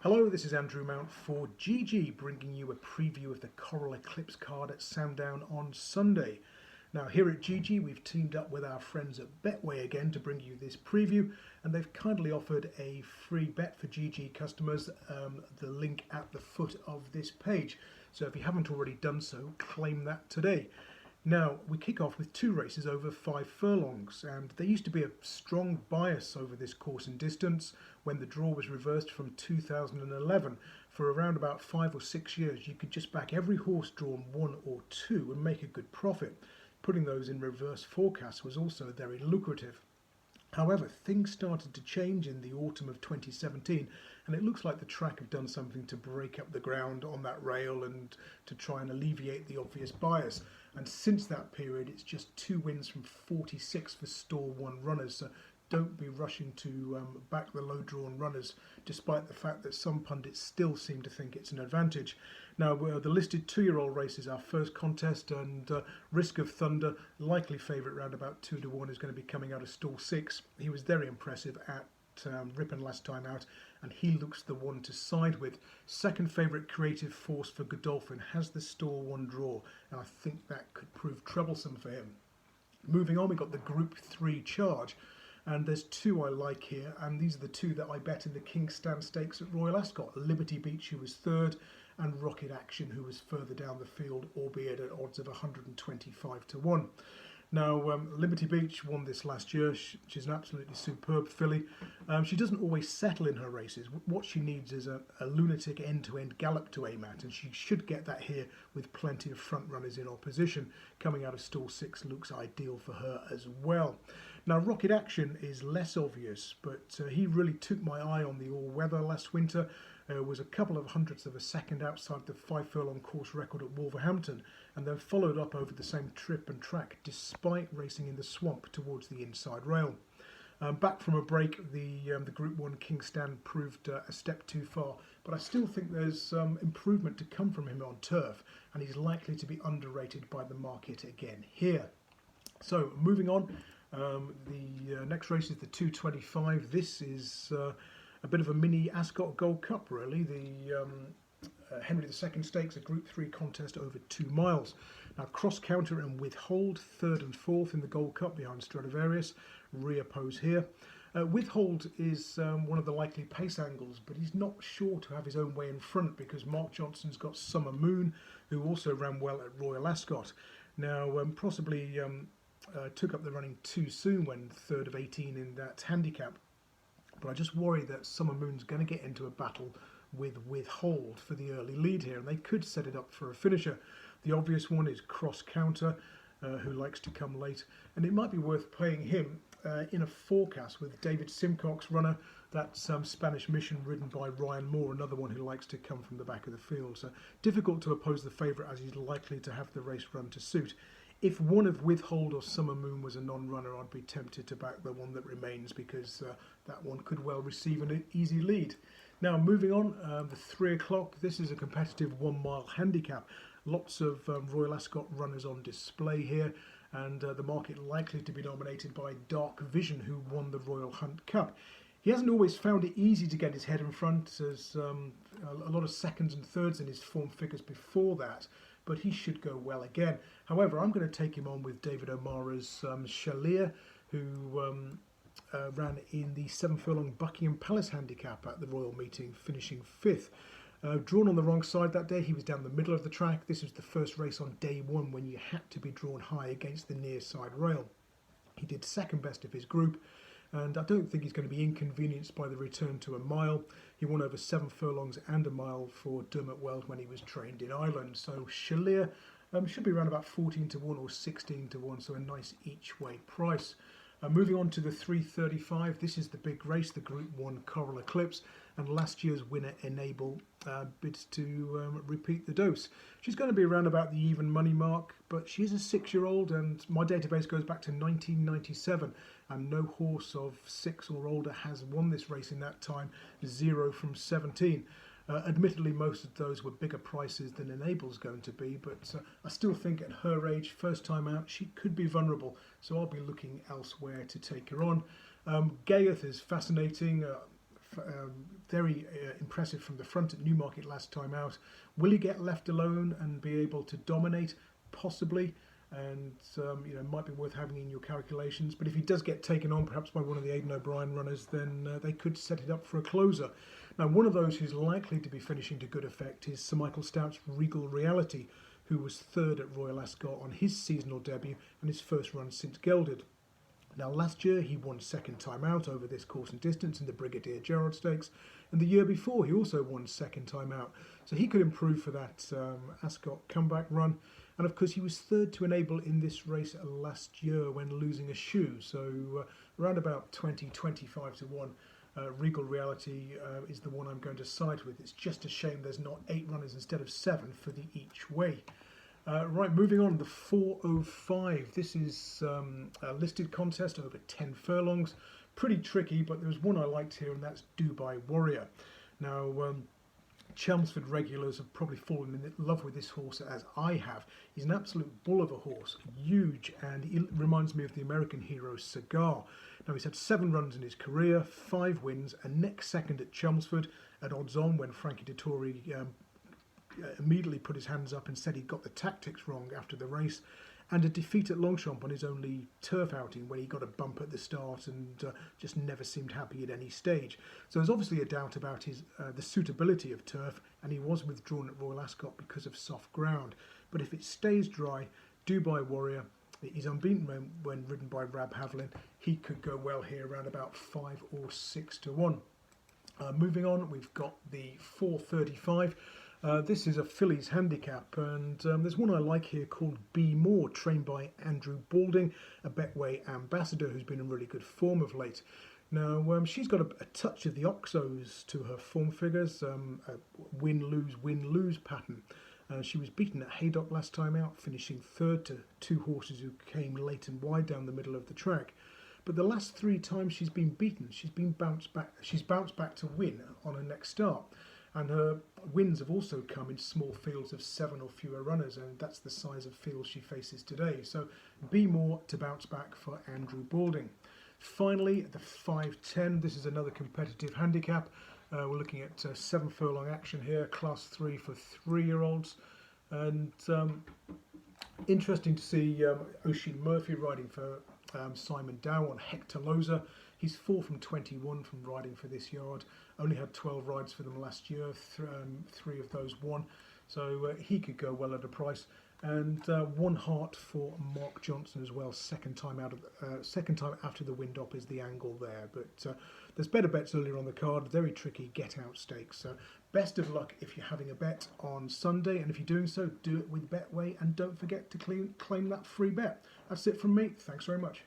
Hello, this is Andrew Mount for GG, bringing you a preview of the Coral Eclipse card at Sandown on Sunday. Now here at GG we've teamed up with our friends at Betway again to bring you this preview, and they've kindly offered a free bet for GG customers, the link at the foot of this page. So if you haven't already done so, claim that today. Now, we kick off with two races over 5 furlongs, and there used to be a strong bias over this course and distance when the draw was reversed from 2011. For around about 5 or 6 years, you could just back every horse drawn 1 or 2 and make a good profit. Putting those in reverse forecasts was also very lucrative. However, things started to change in the autumn of 2017, and it looks like the track have done something to break up the ground on that rail and to try and alleviate the obvious bias. And since that period, it's just 2 wins from 46 for Store 1 runners. So don't be rushing to back the low-drawn runners, despite the fact that some pundits still seem to think it's an advantage. Now, the listed 2-year-old race is our first contest, and Risk of Thunder, likely favourite, round about 2 to 1, is going to be coming out of stall 6. He was very impressive at Ripon last time out, and he looks the one to side with. Second favourite, Creative Force for Godolphin, has the stall 1 draw, and I think that could prove troublesome for him. Moving on, we've got the Group 3 Charge, and there's 2 I like here, and these are the 2 that I bet in the King's Stand Stakes at Royal Ascot. Liberty Beach, who was 3rd, and Rocket Action, who was further down the field, albeit at odds of 125 to 1. Now, Liberty Beach won this last year. She's an absolutely superb filly. She doesn't always settle in her races. What she needs is a lunatic end-to-end gallop to aim at, and she should get that here with plenty of front runners in opposition. Coming out of stall 6 looks ideal for her as well. Now, Rocket Action is less obvious, but he really took my eye on the all-weather last winter. Was a couple of hundredths of a second outside the 5 furlong course record at Wolverhampton, and then followed up over the same trip and track despite racing in the swamp towards the inside rail. Back from a break, the Group 1 King's Stand proved a step too far, but I still think there's improvement to come from him on turf, and he's likely to be underrated by the market again here. So moving on, the next race is the 225. This is a bit of a mini Ascot Gold Cup, really. The Henry II Stakes, a Group 3 contest over 2 miles. Now, Cross Counter and Withhold, 3rd and 4th in the Gold Cup behind Stradivarius. Reoppose here. Withhold is one of the likely pace angles, but he's not sure to have his own way in front because Mark Johnson's got Summer Moon, who also ran well at Royal Ascot. Now, possibly took up the running too soon when 3rd of 18 in that handicap. But I just worry that Summer Moon's going to get into a battle with Withhold for the early lead here, and they could set it up for a finisher. The obvious one is Cross Counter, who likes to come late, and it might be worth playing him in a forecast with David Simcock's runner. That's Spanish Mission, ridden by Ryan Moore, another one who likes to come from the back of the field. So difficult to oppose the favourite, as he's likely to have the race run to suit. If one of Withhold or Summer Moon was a non-runner, I'd be tempted to back the one that remains because that one could well receive an easy lead. Now, moving on, the 3 o'clock, this is a competitive 1 mile handicap. Lots of Royal Ascot runners on display here, and the market likely to be dominated by Dark Vision, who won the Royal Hunt Cup. He hasn't always found it easy to get his head in front. There's a lot of seconds and thirds in his form figures before that, but he should go well again. However, I'm going to take him on with David O'Mara's Chalier, who ran in the 7 furlong Buckingham Palace handicap at the Royal Meeting, finishing 5th. Drawn on the wrong side that day, he was down the middle of the track. This was the first race on day 1 when you had to be drawn high against the near side rail. He did second best of his group, and I don't think he's going to be inconvenienced by the return to a mile. He won over 7 furlongs and a mile for Dermot Weld when he was trained in Ireland. So Chalier should be around about 14 to 1 or 16 to 1, so a nice each way price. Moving on to the 335, this is the big race, the Group 1 Coral Eclipse, and last year's winner Enable bids to repeat the dose. She's going to be around about the even money mark, but she is a 6-year-old, and my database goes back to 1997, and no horse of 6 or older has won this race in that time, 0 from 17. Admittedly, most of those were bigger prices than Enable's going to be, but I still think at her age, first time out, she could be vulnerable, so I'll be looking elsewhere to take her on. Gayeth is fascinating. very impressive from the front at Newmarket last time out. Will he get left alone and be able to dominate? Possibly. And might be worth having in your calculations. But if he does get taken on, perhaps by one of the Aidan O'Brien runners, then they could set it up for a closer. Now, one of those who's likely to be finishing to good effect is Sir Michael Stout's Regal Reality, who was third at Royal Ascot on his seasonal debut and his first run since gelded. Now, last year he won second time out over this course and distance in the Brigadier Gerard Stakes, and the year before he also won second time out. So he could improve for that Ascot comeback run. And of course he was third to Enable in this race last year when losing a shoe. So around about 20-25 to 1. Regal Reality is the one I'm going to side with. It's just a shame there's not 8 runners instead of 7 for the each way. Right, moving on, the 405. This is a listed contest over 10 furlongs. Pretty tricky, but there was one I liked here, and that's Dubai Warrior. Now, Chelmsford regulars have probably fallen in love with this horse as I have. He's an absolute bull of a horse, huge, and he reminds me of the American hero Cigar. Now, he's had 7 runs in his career, 5 wins, a next second at Chelmsford at odds on when Frankie Dettori immediately put his hands up and said he got the tactics wrong after the race, and a defeat at Longchamp on his only turf outing when he got a bump at the start and just never seemed happy at any stage. So there's obviously a doubt about his the suitability of turf, and he was withdrawn at Royal Ascot because of soft ground. But if it stays dry, Dubai Warrior, he's unbeaten when ridden by Rab Havlin. He could go well here around about 5 or 6 to 1. Moving on, we've got the 435. This is a Phillies Handicap, and there's one I like here called Be More, trained by Andrew Balding, a Betway ambassador who's been in really good form of late. Now, she's got a touch of the Oxos to her form figures, a win-lose pattern. She was beaten at Haydock last time out, finishing third to 2 horses who came late and wide down the middle of the track. But the last 3 times she's been beaten, she's bounced back to win on her next start. And her wins have also come in small fields of 7 or fewer runners, and that's the size of field she faces today. So Be More to bounce back for Andrew Balding. Finally, the 510. This is another competitive handicap. We're looking at 7 furlong action here, class 3 for 3-year-olds. And interesting to see Oisin Murphy riding for Simon Dow on Hector Loza. He's 4 from 21 from riding for this yard. Only had 12 rides for them last year, 3 of those won. So he could go well at a price. And 1 heart for Mark Johnson as well. Second time after the wind up is the angle there. But there's better bets earlier on the card. Very tricky get-out stakes. So best of luck if you're having a bet on Sunday. And if you're doing so, do it with Betway. And don't forget to claim that free bet. That's it from me. Thanks very much.